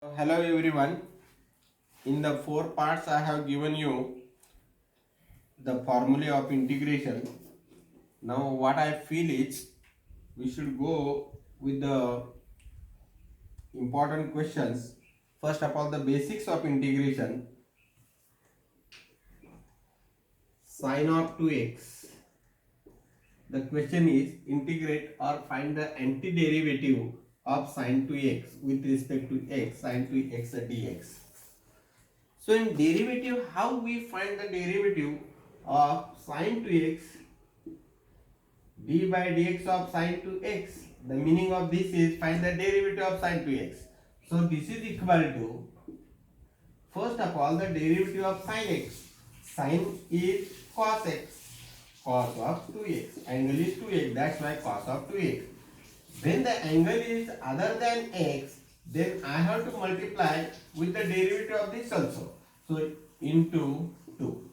Hello everyone. In the four parts I have given you the formula of integration. Now what I feel is we should go with the important questions. First of all, the basics of integration. Sine of 2x. The question is integrate or find the antiderivative of sine 2x with respect to x, sine 2x dx. So in derivative, how we find the derivative of sine 2x d by dx of sine 2x? The meaning of this is find the derivative of sine 2x. So this is equal to, first of all, the derivative of sine x. Sine is cos x. Cos of 2x. Angle is 2x. That's why cos of 2x. When the angle is other than x, then I have to multiply with the derivative of this also. So into 2.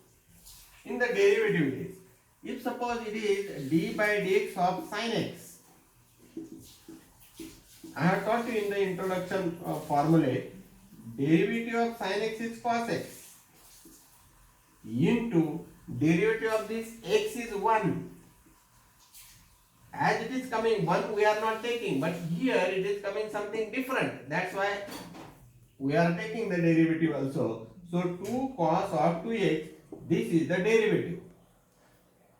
In the derivative it is, if suppose it is d by dx of sin x, I have taught you in the introduction formula, derivative of sin x is cos x into derivative of this x is 1. As it is coming 1, we are not taking, but here it is coming something different. That's why we are taking the derivative also. So 2 cos of 2x, this is the derivative.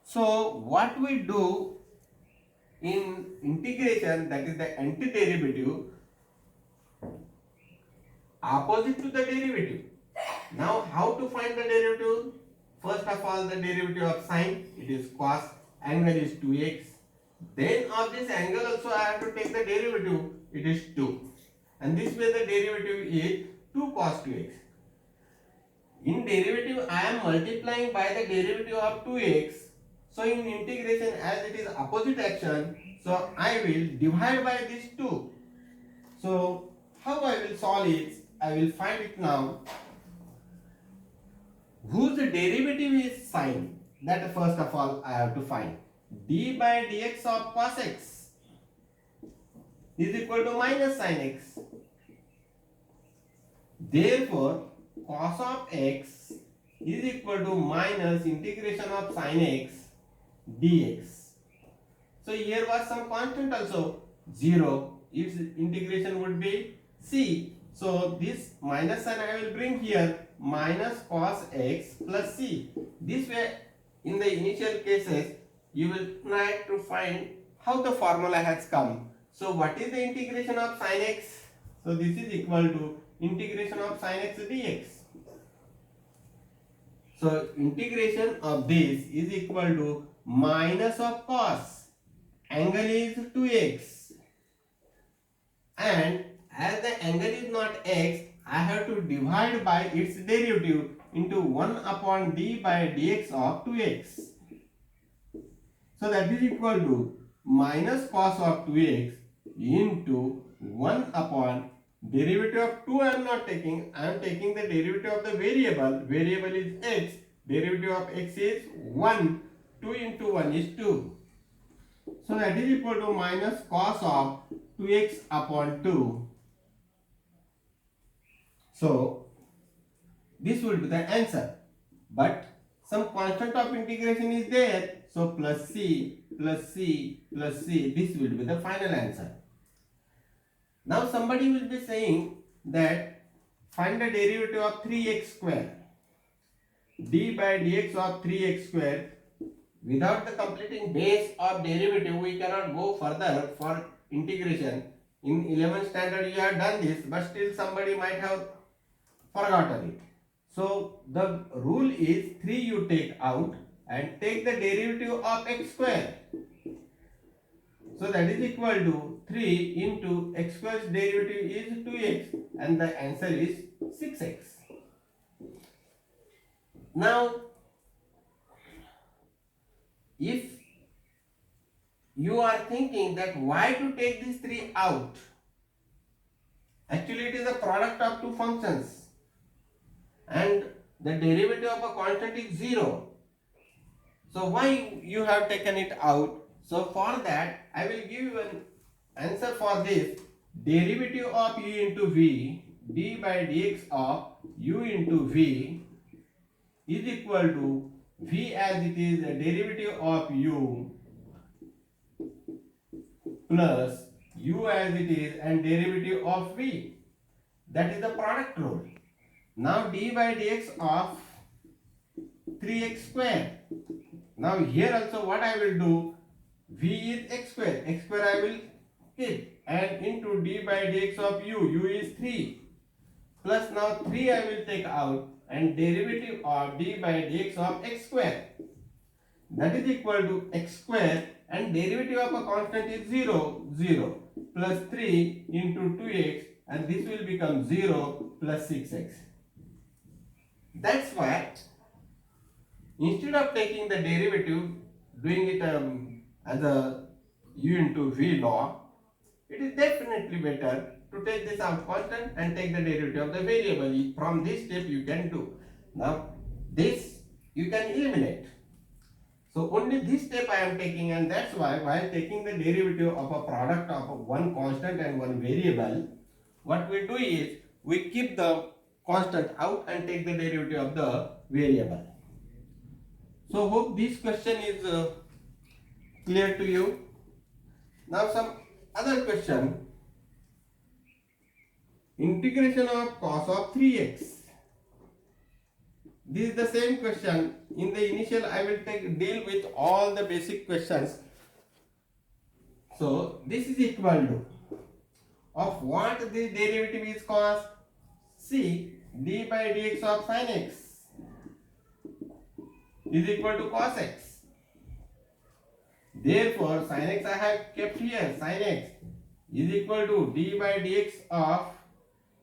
So what we do in integration, that is the antiderivative, opposite to the derivative. Now how to find the derivative? First of all, the derivative of sine, it is cos, angle is 2x. Then of this angle also I have to take the derivative, it is 2. And this way the derivative is 2 cos 2x. In derivative I am multiplying by the derivative of 2x. So in integration, as it is opposite action, so I will divide by this 2. So how I will solve it? I will find it now. Whose derivative is sine? That first of all I have to find. D by dx of cos x is equal to minus sin x. Therefore, cos of x is equal to minus integration of sin x dx. So here was some constant also, 0. Its integration would be c. So this minus sign I will bring here, minus cos x plus c. This way, in the initial cases, you will try to find how the formula has come. So what is the integration of sin x? So this is equal to integration of sin x dx. So integration of this is equal to minus of cos, angle is 2x, and as the angle is not x, I have to divide by its derivative into 1 upon d by dx of 2x. So that is equal to minus cos of 2x into 1 upon derivative of 2 I am not taking, I am taking the derivative of the variable. Variable is x, derivative of x is 1, 2 into 1 is 2. So that is equal to minus cos of 2x upon 2. So this will be the answer. But some constant of integration is there. So plus c, plus c, plus c. This will be the final answer. Now somebody will be saying that find the derivative of 3x square. D by dx of 3x square. Without the completing base of derivative, we cannot go further for integration. In 11th standard you have done this, but still somebody might have forgotten it. So the rule is 3 you take out and take the derivative of x square. So that is equal to 3 into x square's derivative is 2x, and the answer is 6x. Now if you are thinking that why to take these 3 out, actually it is a product of two functions and the derivative of a constant is 0. So why you have taken it out? So for that I will give you an answer for this. Derivative of u into v d by dx of u into v is equal to v as it is the derivative of u plus u as it is and derivative of v. That is the product rule. Now d by dx of 3x square. Now here also what I will do, v is x square I will keep, and into d by dx of u is 3, plus now 3 I will take out, and derivative of d by dx of x square, that is equal to x square, and derivative of a constant is 0, 0, plus 3 into 2x, and this will become 0 plus 6x. That's why instead of taking the derivative, doing it as a u into v law, it is definitely better to take this out constant and take the derivative of the variable. From this step you can do. Now this you can eliminate. So only this step I am taking, and that's why while taking the derivative of a product of one constant and one variable, what we do is we keep the constant out and take the derivative of the variable. So hope this question is clear to you. Now some other question. Integration of cos of 3x. This is the same question. In the initial I will deal with all the basic questions. So this is equal to of what the derivative is cos? See, d by dx of sin x is equal to cos x. Therefore sin x I have kept here. Sin x is equal to d by dx of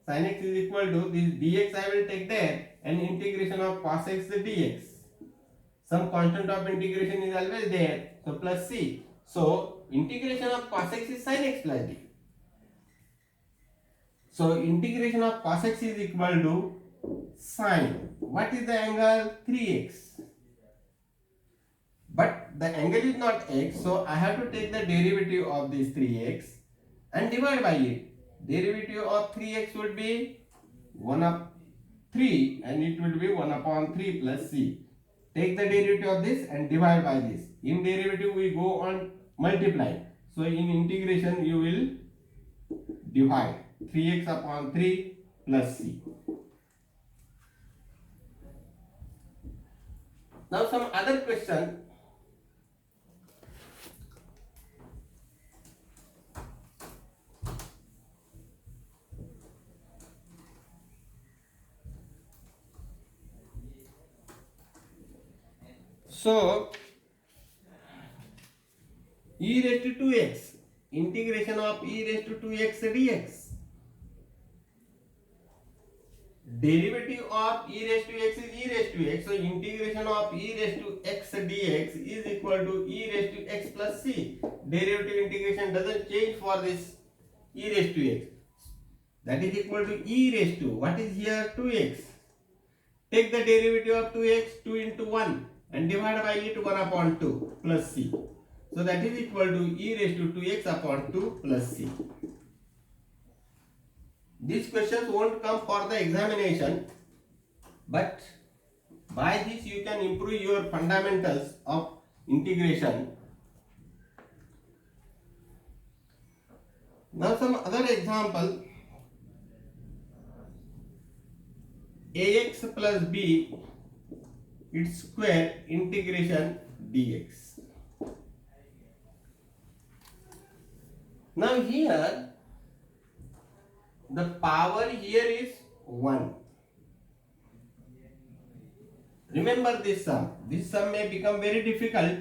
sin x is equal to this dx I will take there, and integration of cos x dx. Some constant of integration is always there, so plus c. So integration of cos x is sin x plus d. So integration of cos x is equal to sine. What is the angle? 3x. But the angle is not x, so I have to take the derivative of this 3x and divide by it. Derivative of 3x would be 1 up 3, and it will be 1 upon 3 plus c. Take the derivative of this and divide by this. In derivative we go on multiply. So in integration you will divide 3x upon 3 plus c. Now some other question. So e raised to 2x, integration of e raised to 2x dx. Derivative of e raised to x is e raised to x. So integration of e raised to x dx is equal to e raised to x plus c. Derivative integration doesn't change for this e raised to x. That is equal to e raised to, what is here, 2x. Take the derivative of 2x, 2 into 1, and divide by it 1 upon 2 plus c. So that is equal to e raised to 2x upon 2 plus c. These questions won't come for the examination, but by this you can improve your fundamentals of integration. Now some other example. Ax plus b its square integration dx. Now here the power here is 1. Remember this sum. This sum may become very difficult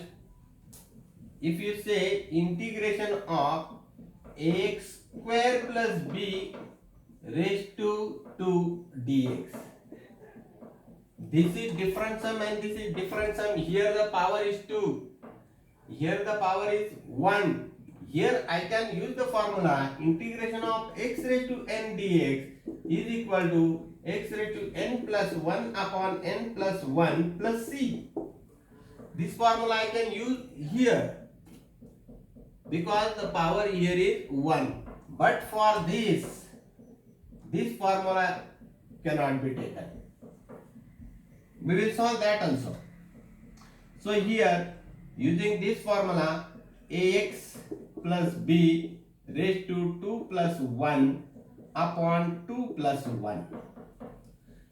if you say integration of ax square plus b raised to 2 dx. This is different sum and this is different sum. Here the power is 2. Here the power is 1. Here I can use the formula integration of x raised to n dx is equal to x raised to n plus 1 upon n plus 1 plus c. This formula I can use here because the power here is 1. But for this this formula cannot be taken. We will solve that also. So here, using this formula, ax plus b raised to 2 plus 1 upon 2 plus 1.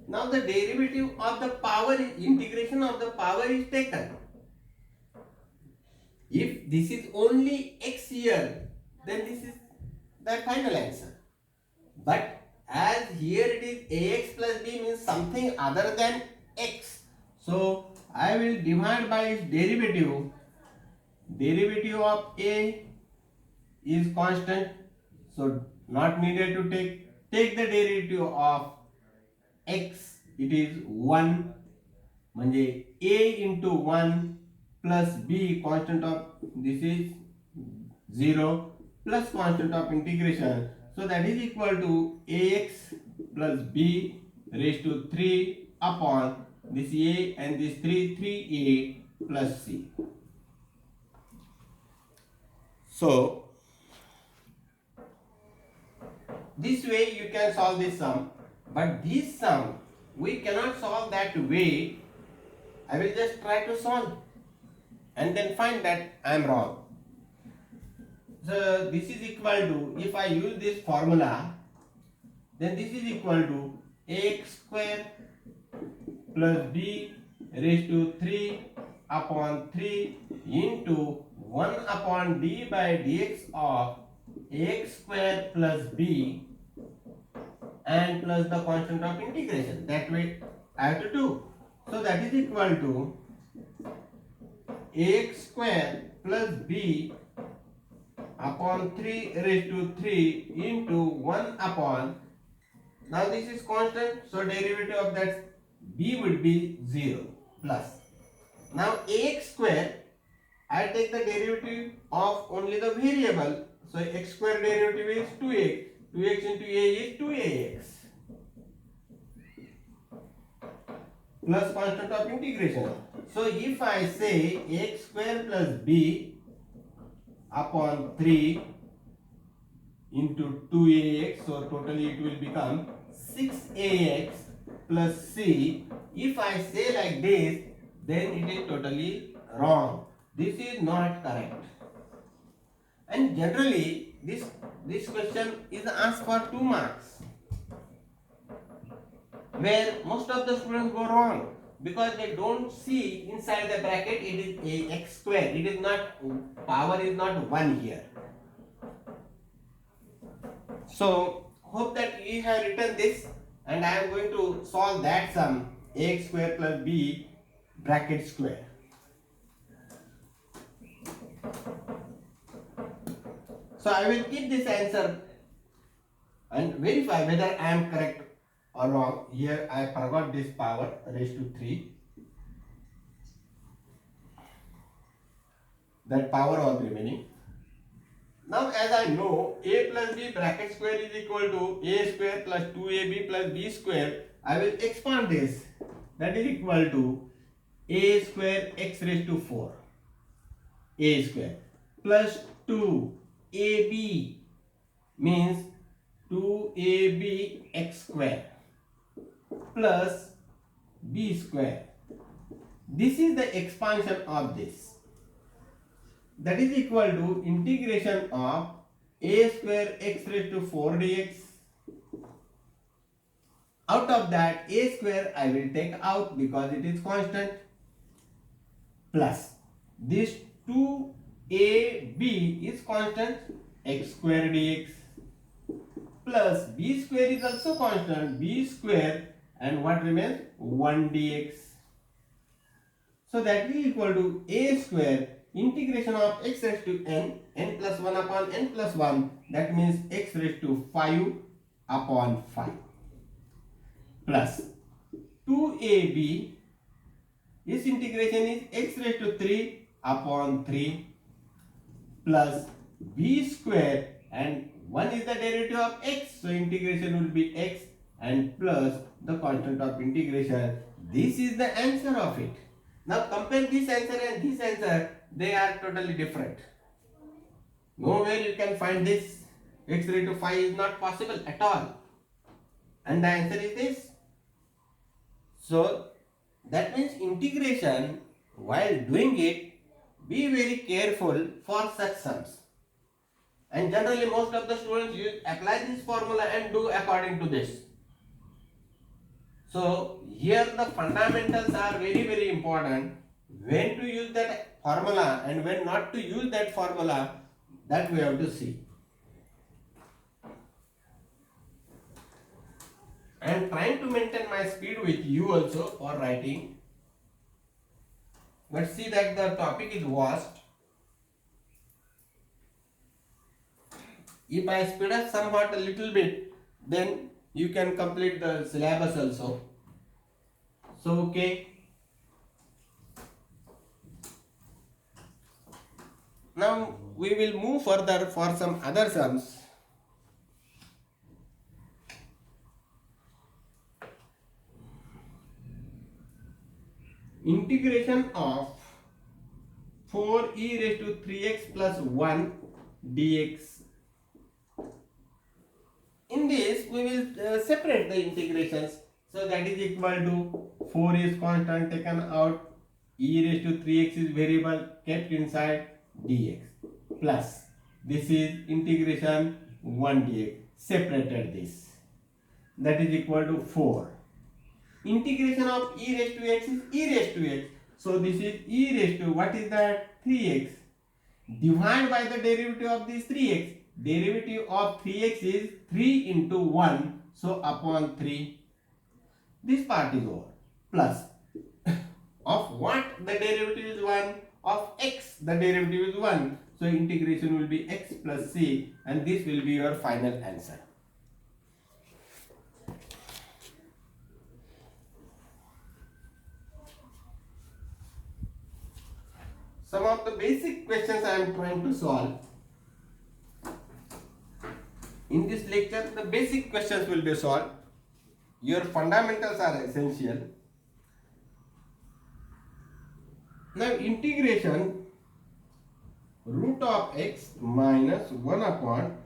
Now the derivative of the power, integration of the power is taken. If this is only x here, then this is the final answer. But as here it is ax plus b means something other than x. So I will divide by its derivative. Derivative of a is constant, so not needed to take the derivative of x. It is 1 म्हणजे a into 1 plus b constant of this is 0 plus constant of integration. So that is equal to ax plus b raised to 3 upon this a and this 3a plus c. So this way you can solve this sum, but this sum we cannot solve that way. I will just try to solve and then find that I am wrong. So this is equal to, if I use this formula, then this is equal to ax square plus b raised to 3 upon 3 into 1 upon d by dx of ax square plus b and plus the constant of integration. That way I have to do. So that is equal to ax square plus b upon 3 raised to 3 into 1 upon, now this is constant, so derivative of that b would be 0 plus. Now ax square, I take the derivative of only the variable, so x square derivative is 2x. 2x into a is 2ax plus constant of integration. So if I say x square plus b upon 3 into 2ax, so totally it will become 6ax plus c. If I say like this, then it is totally wrong. This is not correct. And generally this question is asked for 2 marks, where most of the students go wrong because they don't see inside the bracket it is a x square. It is not, power is not 1 here. So hope that you have written this, and I am going to solve that sum ax square plus b bracket square. So I will keep this answer and verify whether I am correct or wrong. Here I forgot this power raised to 3. That power was remaining. Now as I know a plus b bracket square is equal to a square plus 2ab plus b square, I will expand this. That is equal to a square x raised to 4 a square plus 2ab means 2ab x square plus b square. This is the expansion of this. That is equal to integration of a square x raised to 4 dx. Out of that a square I will take out because it is constant, plus this 2ab is constant, x square dx, plus b square is also constant, b square, and what remains 1 dx. So that is equal to a square integration of x raised to n plus 1 upon n plus 1, that means x raised to 5 upon 5, plus 2ab, this integration is x raised to 3 upon 3, plus b square, and 1 is the derivative of x, so integration will be x, and plus the constant of integration. This is the answer of it. Now compare this answer and this answer, they are totally different. Nowhere you can find this x raised to 5 is not possible at all. And the answer is this. So that means integration, while doing it, be very careful for such sums. And generally most of the students apply this formula and do according to this. So here the fundamentals are very important. When to use that formula and when not to use that formula, that we have to see. I am trying to maintain my speed with you also for writing. But see that the topic is vast. If I speed up somewhat a little bit, then you can complete the syllabus also. So okay. Now we will move further for some other sums. Integration of 4e raised to 3x plus 1 dx. In this we will separate the integrations. So that is equal to 4 is constant taken out, e raised to 3x is variable kept inside dx plus this is integration 1 dx, separated this, that is equal to 4. Integration of e raised to x is e raised to x, so this is e raised to, what is that, 3x, divided by the derivative of this 3x. Derivative of 3x is 3 into 1, so upon 3. This part is over. Plus of what the derivative is 1, of x the derivative is 1, so integration will be x plus c, and this will be your final answer. Some of the basic questions I am trying to solve. In this lecture, the basic questions will be solved. Your fundamentals are essential. Now integration root of x minus 1 upon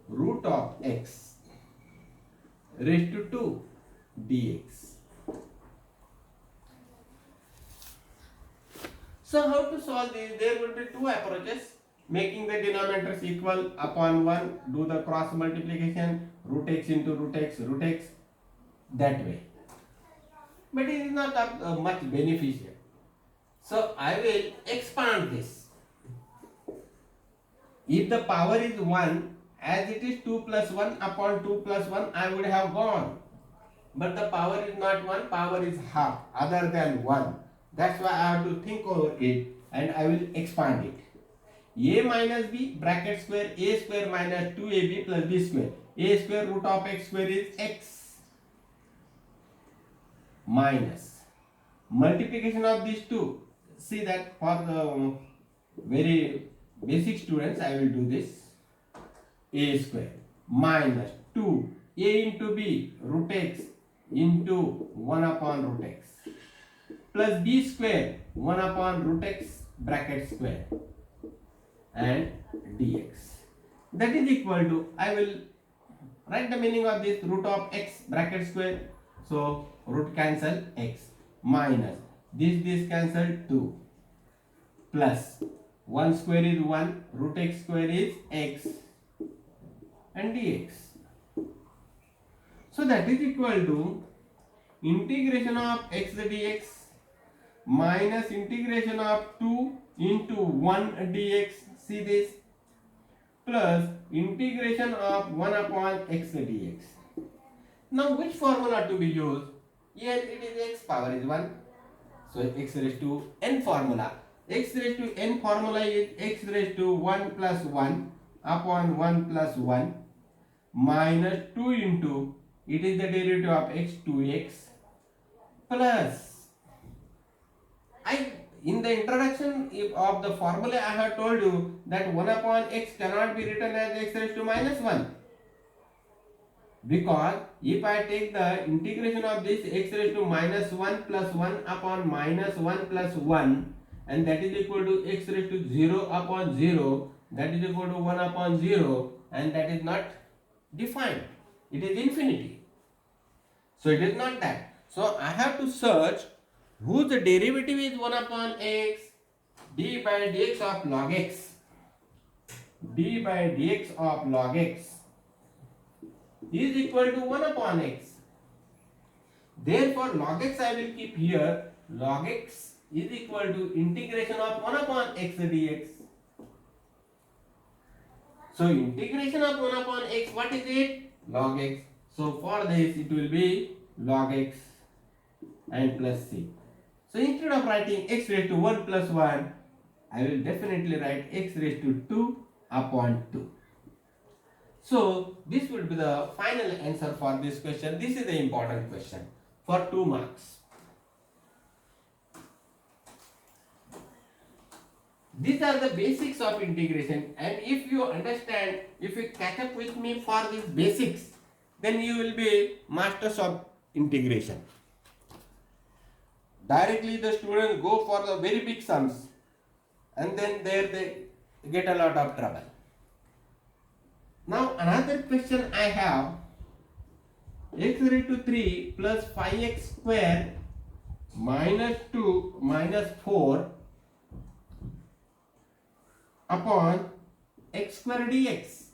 root of x raised to 2 dx. So how to solve this? There will be two approaches. Making the denominators equal upon 1, do the cross multiplication, root x into root x, that way. But it is not much beneficial. So I will expand this. If the power is 1, as it is 2 plus 1 upon 2 plus 1, I would have gone. But the power is not 1, power is half, other than 1. That's why I have to think over it and I will expand it. A minus b bracket square, a square minus 2ab plus b square. A square root of x square is x minus multiplication of these two. See that for the very basic students I will do this. A square minus 2 a into b root x into 1 upon root x plus b square 1 upon root x bracket square and dx. That is equal to, I will write the meaning of this, root of x bracket square, so root cancel x, minus this cancel 2, plus 1 square is 1, root x square is x and dx. So that is equal to integration of x dx minus integration of 2 into 1 dx, see this, plus integration of 1 upon x dx. Now which formula to be used? Here it is x power is 1, so x raised to n formula. X raised to n formula is x raised to 1 plus 1 upon 1 plus 1 minus 2 into, it is the derivative of x, 2x, plus in the introduction of the formula I have told you that 1 upon x cannot be written as x raised to minus 1, because if I take the integration of this x raised to minus 1 plus 1 upon minus 1 plus 1, and that is equal to x raised to 0 upon 0, that is equal to 1 upon 0, and that is not defined. It is infinity. So it is not that. So I have to search whose derivative is 1 upon x, d by dx of log x. D by dx of log x is equal to 1 upon x. Therefore, log x I will keep here. Log x is equal to integration of 1 upon x dx. So, integration of 1 upon x, what is it? Log x. So, for this it will be log x and plus c. So, instead of writing x raised to 1 plus 1, I will definitely write x raised to 2 upon 2. So, this will be the final answer for this question. This is the important question for 2 marks. These are the basics of integration, and if you understand, if you catch up with me for these basics, then you will be masters of integration. Directly the students go for the very big sums, and then there they get a lot of trouble. Now another question I have, x raised to 3 plus 5x square minus 2 minus 4 upon x square dx.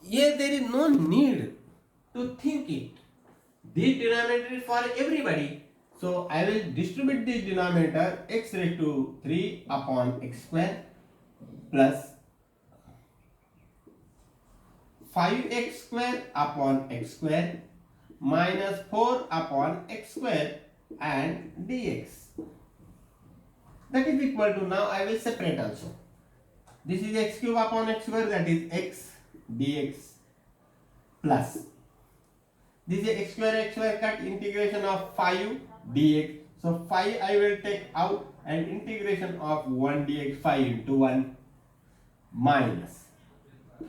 Here there is no need to think it. This denominator is for everybody. So I will distribute this denominator x raised to 3 upon x square plus 5x square upon x square minus 4 upon x square and dx. That is equal to, now I will separate also. This is x cube upon x square, that is x dx plus. This is x square cut, integration of 5 dx. So 5 I will take out and integration of 1 dx, 5 into 1 minus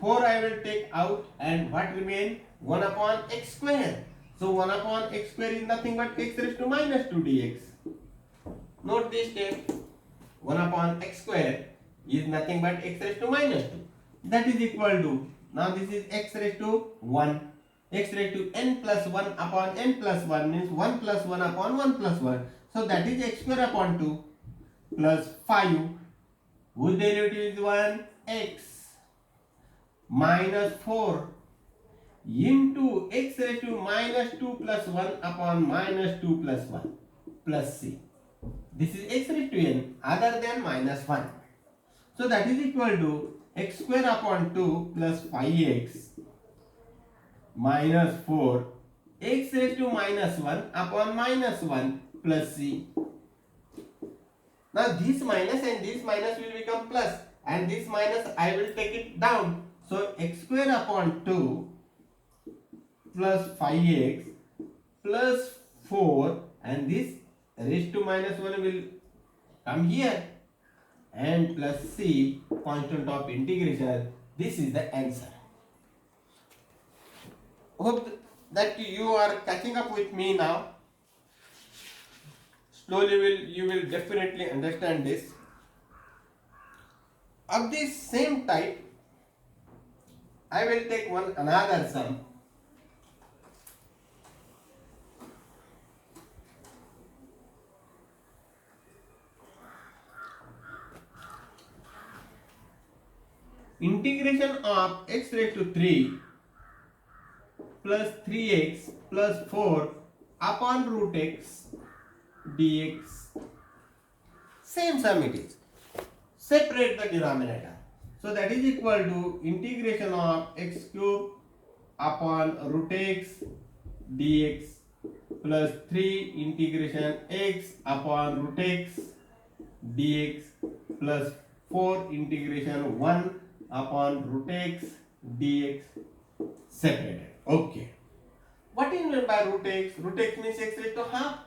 4 I will take out, and what remain? 1 upon x square. So 1 upon x square is nothing but x raised to minus 2 dx. Note this step. 1 upon x square is nothing but x raised to minus 2. That is equal to, now this is x raised to 1. X raised to n plus 1 upon n plus 1 means 1 plus 1 upon 1 plus 1. So that is x square upon 2 plus 5. Whose derivative is 1? X minus 4 into x raised to minus 2 plus 1 upon minus 2 plus 1 plus c. This is x raised to n other than minus 1. So that is equal to x square upon 2 plus 5x minus 4 x raised to minus 1 upon minus 1 plus c. Now this minus and this minus will become plus, and this minus I will take it down. So x square upon 2 plus 5x plus 4, and this raised to minus 1 will come here, and plus c, constant of integration. This is the answer. Hope that you are catching up with me now. Slowly you will definitely understand this. Of this same type, I will take another sum. Integration of x raised to 3 plus 3x plus 4 upon root x dx. Same sum it is. Separate the denominator. So that is equal to integration of x cube upon root x dx plus 3 integration x upon root x dx plus 4 integration 1 upon root x dx separated. Okay. What is meant by root x? Root x means x raised to half.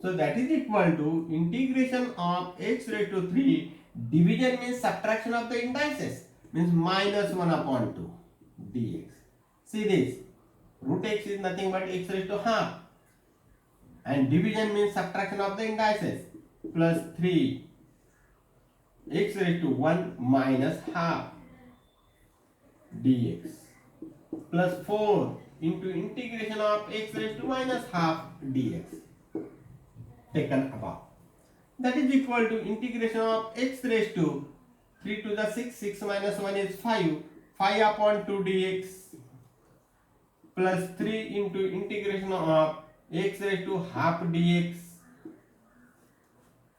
So that is equal to integration of x raised to 3, division means subtraction of the indices, means minus 1 upon 2 dx. See this, root x is nothing but x raised to half, and division means subtraction of the indices, plus 3 x raised to 1 minus half. dx plus 4 into integration of x raised to minus half dx taken above. That is equal to integration of x raised to 3 to the 6, 6 minus 1 is 5, 5 upon 2 dx plus 3 into integration of x raised to half dx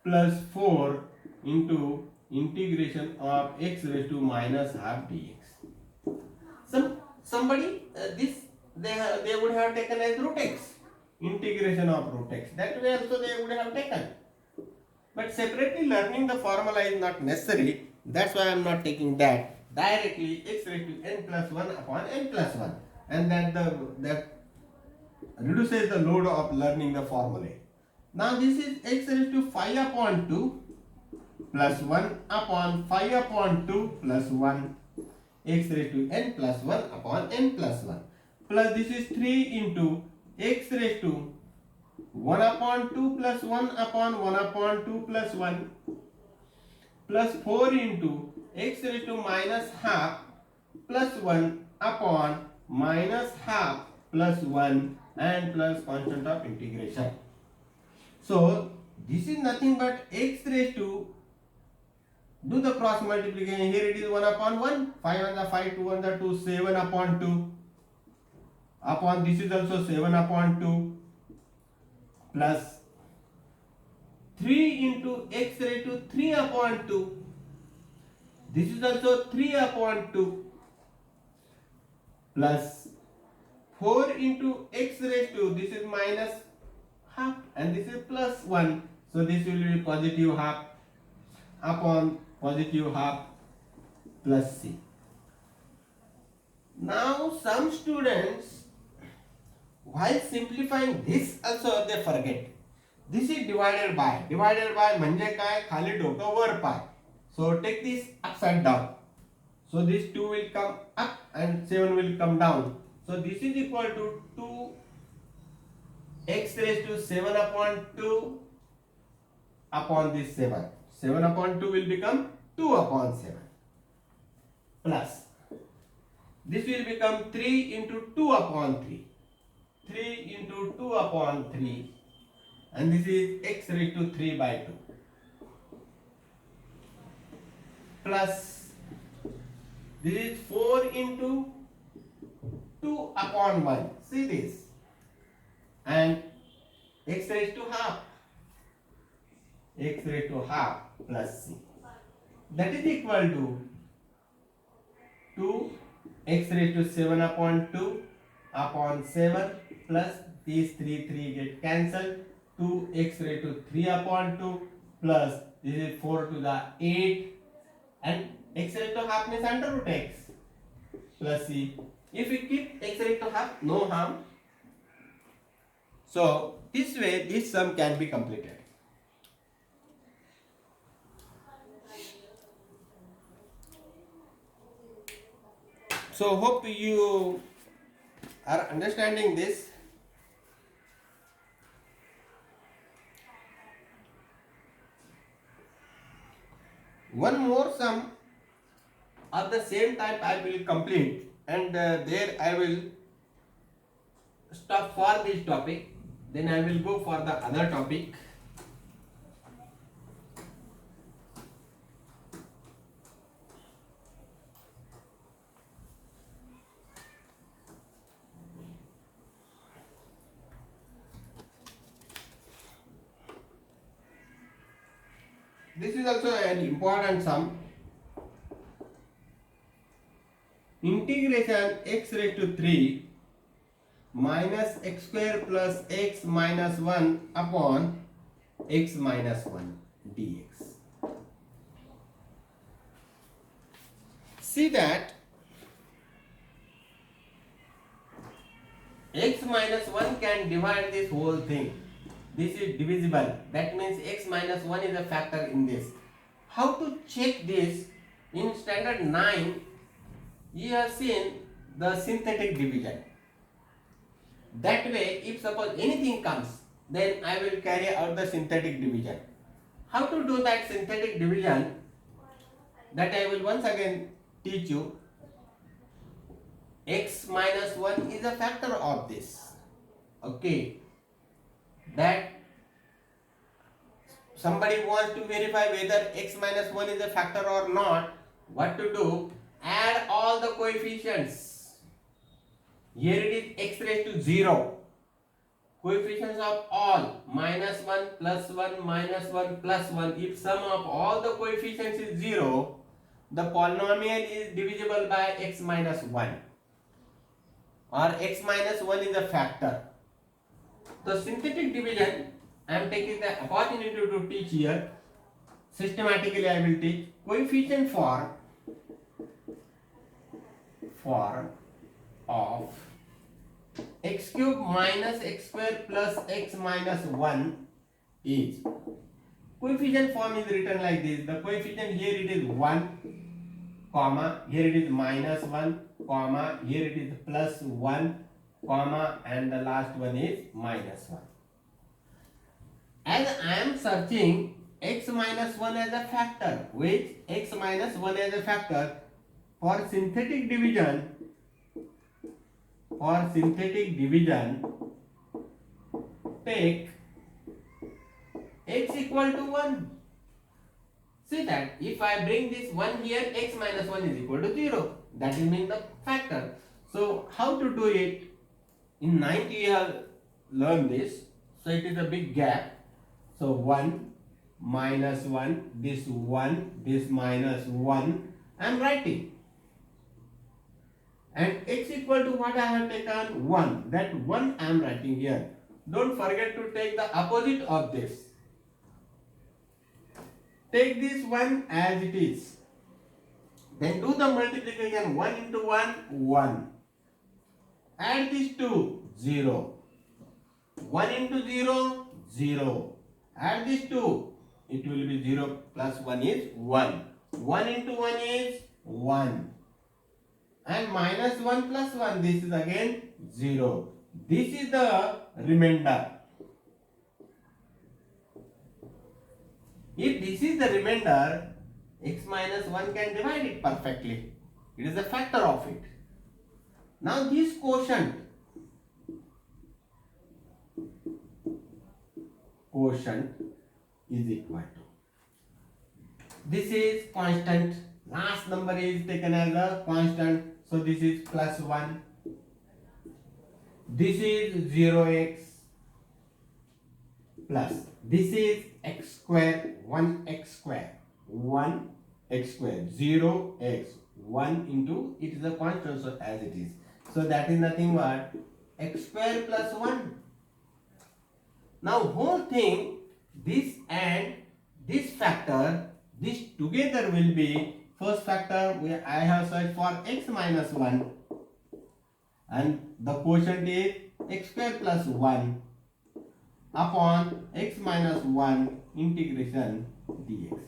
plus 4 into integration of x raised to minus half dx. Somebody this they would have taken as root x, integration of root x. That way also they would have taken. But separately learning the formula is not necessary. That's why I am not taking that. Directly x raised to n plus 1 upon n plus 1. And that reduces the load of learning the formula. Now this is x raised to 5 upon 2 plus 1 upon 5 upon 2 plus 1 x raised to n plus 1 upon n plus 1 plus this is 3 into x raised to 1 upon 2 plus 1 upon 1 upon 2 plus 1 plus 4 into x raised to minus half plus 1 upon minus half plus 1 and plus constant of integration. So this is nothing but x raised to, do the cross multiplication, here it is 1 upon 1, 5 on the 5, 2 on the 2, 7 upon 2 upon this is also 7 upon 2 plus 3 into x raised to 3 upon 2, this is also 3 upon 2 plus 4 into x raised to, this is minus half and this is plus 1, so this will be positive half upon positive half plus c. Now some students while simplifying this also they forget. This is divided by म्हणजे काय, खाली डोकं वर पाय. So take this upside down. So this 2 will come up and 7 will come down. So this is equal to 2 x raised to 7 upon 2 upon this 7. 7 upon 2 will become 2 upon 7 plus this will become 3 into 2 upon 3. 3 into 2 upon 3 and this is x raised to 3 by 2 plus this is 4 into 2 upon 1. See this, and x raised to half, x raised to half plus c. That is equal to 2 x raised to 7 upon 2 upon 7 plus these 3 get cancelled. 2 x raised to 3 upon 2 plus this is 4 to the 8 and x raised to half means under root x plus c. If we keep x raised to half, no harm. So this way this sum can be completed. So hope you are understanding this. One more sum of the same type I will complete, and there I will stop for this topic. Then I will go for the other topic. This is also an important sum. Integration x raised to 3 minus x square plus x minus 1 upon x minus 1 dx. See that x minus 1 can divide this whole thing. This is divisible. That means x minus 1 is a factor in this. How to check this? In standard 9, you have seen the synthetic division. That way, if suppose anything comes, then I will carry out the synthetic division. How to do that synthetic division? That I will once again teach you. x minus 1 is a factor of this. Okay, that somebody wants to verify whether x minus 1 is a factor or not. What to do? Add all the coefficients. Here it is x raised to 0. Coefficients of all minus 1 plus 1 minus 1 plus 1. If sum of all the coefficients is 0, the polynomial is divisible by x minus 1, or x minus 1 is a factor. The synthetic division, I am taking the opportunity to teach here. Systematically I will teach coefficient form of x cube minus x square plus x minus 1 is, coefficient form is written like this. The coefficient here it is 1, comma, here it is minus 1, comma, here it is plus 1, comma, and the last one is minus 1. As I am searching x minus 1 as a factor, which x minus 1 as a factor, for synthetic division, take x equal to 1. See that if I bring this 1 here, x minus 1 is equal to 0. That is mean the factor. So how to do it? In 9th you have learned this. So it is a big gap. So 1 minus 1, this 1, this minus 1, I am writing. And x equal to what I have taken? 1. That 1 I am writing here. Don't forget to take the opposite of this. Take this 1 as it is. Then do the multiplication. 1 into 1, 1. Add these two, 0. 1 into 0, 0. Add these two. It will be 0 plus 1 is 1. 1 into 1 is 1. And minus 1 plus 1, this is again 0. This is the remainder. If this is the remainder, x minus 1 can divide it perfectly. It is a factor of it. Now this quotient is equal to, this is constant, last number is taken as a constant, so this is plus 1, this is 0x, plus this is x square, 1x square, 1x square, 0x, 1 into, it is a constant, so as it is, so that is nothing but x square plus 1. Now whole thing, this and this factor, this together will be, first factor I have searched for x minus 1, and the quotient is x square plus 1 upon x minus 1 integration dx.